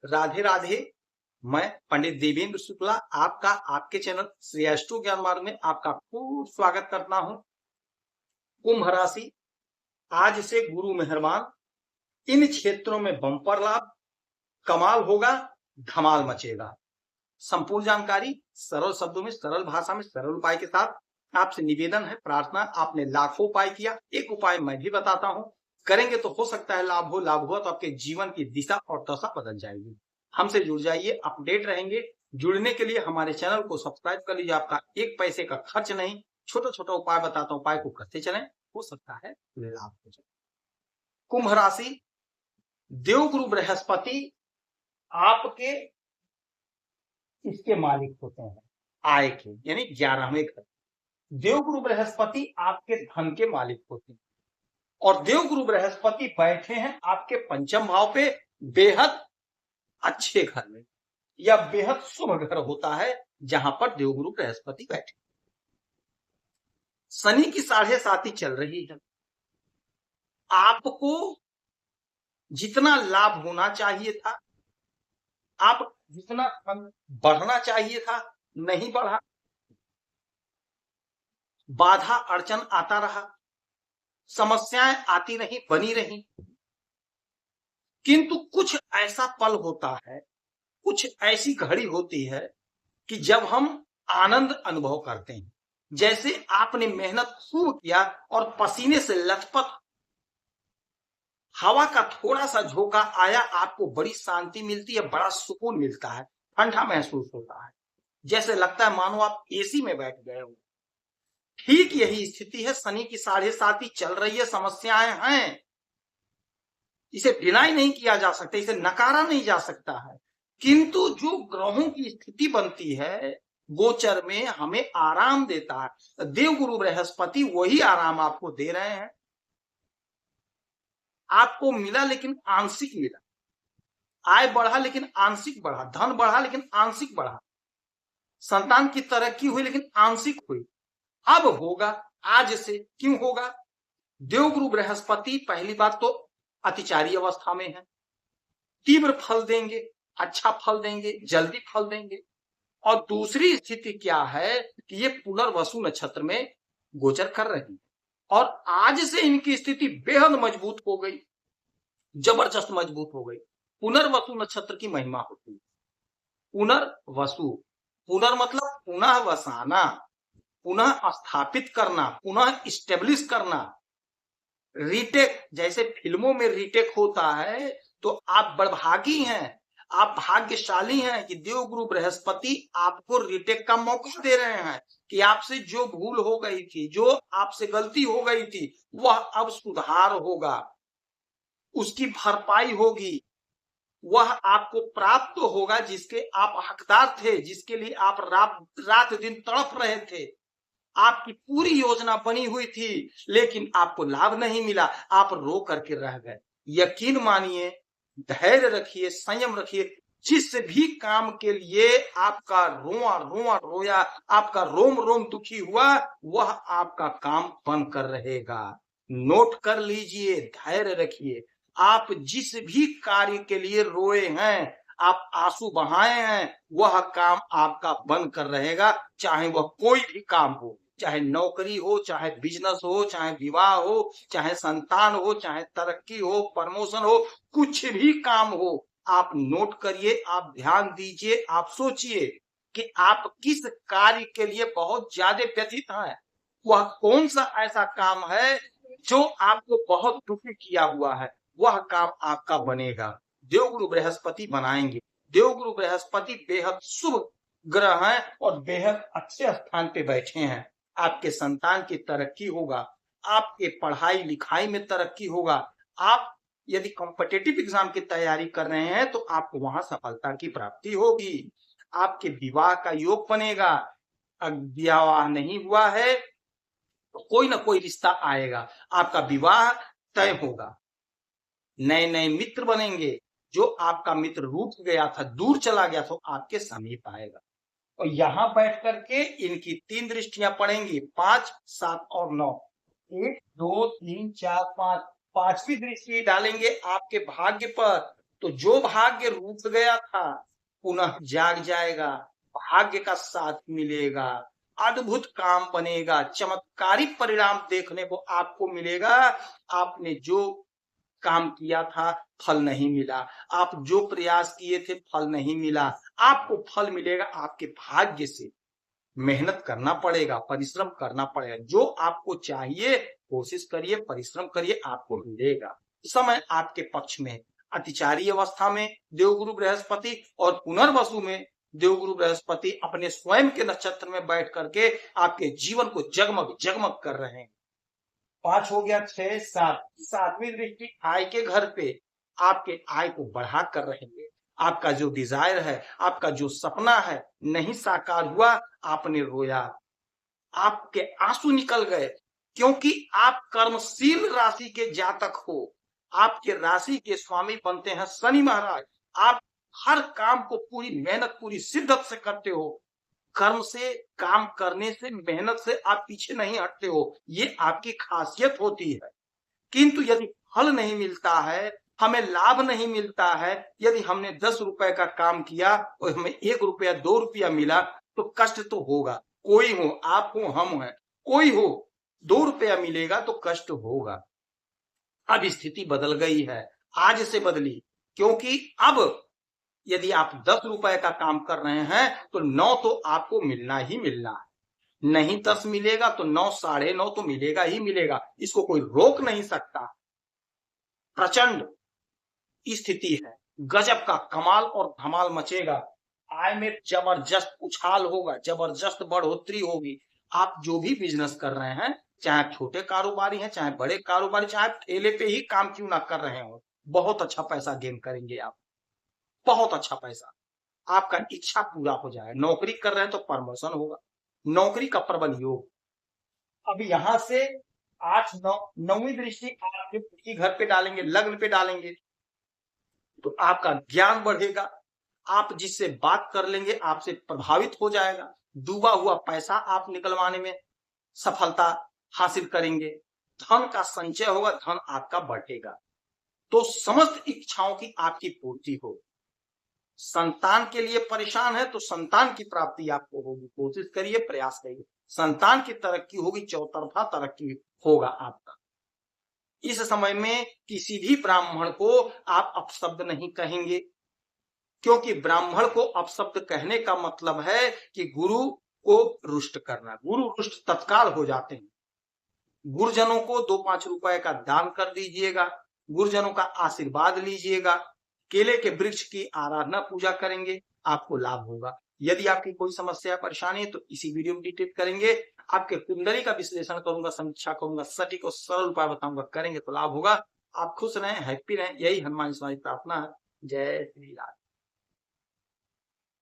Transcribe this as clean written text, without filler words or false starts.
राधे राधे। मैं पंडित देवेंद्र शुक्ला आपका आपके चैनल श्री एस्ट्रो ज्ञान मार्ग में आपका खूब स्वागत करता हूं। कुंभ राशि, आज से गुरु मेहरबान, इन क्षेत्रों में बम्पर लाभ, कमाल होगा, धमाल मचेगा। संपूर्ण जानकारी सरल शब्दों में, सरल भाषा में, सरल उपाय के साथ आपसे निवेदन है, प्रार्थना। आपने लाखों उपाय किया, एक उपाय मैं भी बताता हूं, करेंगे तो हो सकता है लाभ हो। लाभ हुआ तो आपके जीवन की दिशा और दशा बदल जाएगी। हमसे जुड़ जाइए, अपडेट रहेंगे। जुड़ने के लिए हमारे चैनल को सब्सक्राइब कर लीजिए, आपका एक पैसे का खर्च नहीं। छोटा छोटा उपाय बताता हूं, उपाय को करते चलें, हो सकता है लाभ हो जाए। कुंभ राशि, देवगुरु बृहस्पति आपके इसके मालिक होते हैं, आय के, यानी 11वें घर। देवगुरु बृहस्पति आपके धन के मालिक होते हैं और देवगुरु बृहस्पति बैठे हैं आपके पंचम भाव पे, बेहद अच्छे घर में। यह बेहद शुभ घर होता है जहां पर देवगुरु बृहस्पति बैठे। शनि की 7.5 चल रही है। आपको जितना लाभ होना चाहिए था, आप जितना बढ़ना चाहिए था, नहीं बढ़ा। बाधा अड़चन आता रहा, समस्याएं आती रही, बनी रही। किंतु कुछ ऐसा पल होता है, कुछ ऐसी घड़ी होती है कि जब हम आनंद अनुभव करते हैं। जैसे आपने मेहनत खूब किया और पसीने से लथपथ, हवा का थोड़ा सा झोंका आया, आपको बड़ी शांति मिलती है, बड़ा सुकून मिलता है, ठंडा महसूस होता है, जैसे लगता है मानो आप एसी में बैठ गए हो। ठीक यही स्थिति है। शनि की 7.5 चल रही है, समस्याएं हैं, इसे डिनाई नहीं किया जा सकता, इसे नकारा नहीं जा सकता है। किंतु जो ग्रहों की स्थिति बनती है गोचर में, हमें आराम देता है। देवगुरु बृहस्पति वही आराम आपको दे रहे हैं। आपको मिला लेकिन आंशिक मिला, आय बढ़ा लेकिन आंशिक बढ़ा, धन बढ़ा लेकिन आंशिक बढ़ा, संतान की तरक्की हुई लेकिन आंशिक हुई। अब होगा, आज से क्यों होगा? देवगुरु बृहस्पति पहली बात तो अतिचारी अवस्था में है, तीव्र फल देंगे, अच्छा फल देंगे, जल्दी फल देंगे। और दूसरी स्थिति क्या है कि ये पुनर्वसु नक्षत्र में गोचर कर रही है और आज से इनकी स्थिति बेहद मजबूत हो गई, जबरदस्त मजबूत हो गई। पुनर्वसु नक्षत्र की महिमा होती है। पुनर्वसु, पुनर् मतलब पुनः वसाना, पुनः स्थापित करना, पुनः स्टेब्लिश करना। रीटेक, जैसे फिल्मों में रीटेक होता है, तो आप बड़भागी हैं, आप भाग्यशाली हैं कि देवगुरु बृहस्पति आपको रीटेक का मौका दे रहे हैं कि आपसे जो भूल हो गई थी, जो आपसे गलती हो गई थी, वह अब सुधार होगा, उसकी भरपाई होगी, वह आपको प्राप्त होगा जिसके आप हकदार थे, जिसके लिए आप रात दिन तड़प रहे थे। आपकी पूरी योजना बनी हुई थी लेकिन आपको लाभ नहीं मिला, आप रो करके रह गए। यकीन मानिए, धैर्य रखिए, संयम रखिए। जिस भी काम के लिए आपका रोआ रोआ रोया, आपका रोम रोम दुखी हुआ, वह आपका काम बनकर रहेगा। नोट कर लीजिए, धैर्य रखिए। आप जिस भी कार्य के लिए रोए हैं, आप आंसू बहाए हैं, वह काम आपका बनकर रहेगा, चाहे वह कोई भी काम हो, चाहे नौकरी हो, चाहे बिजनेस हो, चाहे विवाह हो, चाहे संतान हो, चाहे तरक्की हो, प्रमोशन हो, कुछ भी काम हो। आप नोट करिए, आप ध्यान दीजिए, आप सोचिए कि आप किस कार्य के लिए बहुत ज्यादा व्यथित हैं। वह कौन सा ऐसा काम है जो आपको बहुत दुखी किया हुआ है, वह काम आपका बनेगा। देवगुरु बृहस्पति बनाएंगे। देवगुरु बृहस्पति बेहद शुभ ग्रह हैं और बेहद अच्छे स्थान पे बैठे हैं। आपके संतान की तरक्की होगा, आपके पढ़ाई लिखाई में तरक्की होगा। आप यदि कॉम्पिटिटिव एग्जाम की तैयारी कर रहे हैं तो आपको वहां सफलता की प्राप्ति होगी। आपके विवाह का योग बनेगा। विवाह नहीं हुआ है तो कोई ना कोई रिश्ता आएगा, आपका विवाह तय होगा। नए नए मित्र बनेंगे। जो आपका मित्र रूठ गया था, दूर चला गया था, आपके समीप आएगा। और यहां बैठ करके इनकी 3 दृष्टियां पड़ेंगी, 5, 7 और 9। 1, 2, 3, 4, 5, 5वीं दृष्टि डालेंगे आपके भाग्य पर। तो जो भाग्य रूठ गया था पुनः जाग जाएगा, भाग्य का साथ मिलेगा, अद्भुत काम बनेगा, चमत्कारी परिणाम देखने को आपको मिलेगा। आपने जो काम किया था फल नहीं मिला, आप जो प्रयास किए थे फल नहीं मिला, आपको फल मिलेगा आपके भाग्य से। मेहनत करना पड़ेगा, परिश्रम करना पड़ेगा, जो आपको चाहिए कोशिश करिए, परिश्रम करिए, आपको मिलेगा। समय आपके पक्ष में। अतिचारी अवस्था में देवगुरु बृहस्पति और पुनर्वसु में देवगुरु बृहस्पति अपने स्वयं के नक्षत्र में बैठ करके आपके जीवन को जगमग जगमग कर रहे हैं। 5 हो गया, 6, 7, 7वीं दृष्टि आय के घर पे आपके आय को बढ़ा कर रहेंगे। आपका जो डिजायर है, आपका जो सपना है नहीं साकार हुआ, आपने रोया, आपके आंसू निकल गए, क्योंकि आप कर्मशील राशि के जातक हो। आपके राशि के स्वामी बनते हैं शनि महाराज। आप हर काम को पूरी मेहनत, पूरी शिद्दत से करते हो। कर्म से, काम करने से, मेहनत से आप पीछे नहीं हटते हो, ये आपकी खासियत होती है। किंतु यदि फल नहीं मिलता है, हमें लाभ नहीं मिलता है, यदि हमने 10 रुपए का काम किया और हमें 1 रुपया 2 रुपया मिला तो कष्ट तो होगा। कोई हो, आप हो, हम हैं, कोई हो, 2 रुपया मिलेगा तो कष्ट होगा। अब स्थिति बदल गई है, आज से बदली, क्योंकि अब यदि आप 10 रुपए का काम कर रहे हैं तो 9 तो आपको मिलना ही मिलना है। नहीं 10 मिलेगा तो 9, 9.5 तो मिलेगा ही मिलेगा, इसको कोई रोक नहीं सकता। प्रचंड स्थिति है, गजब का कमाल और धमाल मचेगा। आय में जबरदस्त उछाल होगा, जबरदस्त बढ़ोतरी होगी। आप जो भी बिजनेस कर रहे हैं, चाहे छोटे कारोबारी हैं, चाहे बड़े कारोबारी, चाहे ठेले पे ही काम क्यों ना कर रहे हो, बहुत अच्छा पैसा गेन करेंगे आप, बहुत अच्छा पैसा। आपका इच्छा पूरा हो जाए। नौकरी कर रहे हैं तो प्रमोशन होगा, नौकरी का प्रबल योग। अब यहां से 8, 9, 9वीं दृष्टि आपके घर पे डालेंगे, लग्न पे डालेंगे, तो आपका ज्ञान बढ़ेगा। आप जिससे बात कर लेंगे आपसे प्रभावित हो जाएगा। डूबा हुआ पैसा आप निकलवाने में सफलता हासिल करेंगे। धन का संचय होगा, धन आपका बढ़ेगा, तो समस्त इच्छाओं की आपकी पूर्ति हो। संतान के लिए परेशान है तो संतान की प्राप्ति आपको होगी, कोशिश करिए, प्रयास करिए, संतान की तरक्की होगी, चौतरफा तरक्की होगा आपका। इस समय में किसी भी ब्राह्मण को आप अपशब्द नहीं कहेंगे, क्योंकि ब्राह्मण को अपशब्द कहने का मतलब है कि गुरु को रुष्ट करना। गुरु रुष्ट तत्काल हो जाते हैं। गुरुजनों को 2-5 रुपए का दान कर दीजिएगा, गुरुजनों का आशीर्वाद लीजिएगा, केले के वृक्ष की आराधना पूजा करेंगे, आपको लाभ होगा। यदि आपकी कोई समस्या परेशानी है तो इसी वीडियो में डिटेल करेंगे। आपके कुंडली का विश्लेषण करूंगा, समीक्षा करूंगा, सटीक और सरल उपाय बताऊंगा, करेंगे तो लाभ होगा। आप खुश रहें, हैप्पी रहें, यही हनुमान स्वामी प्रार्थना है। जय श्री राम।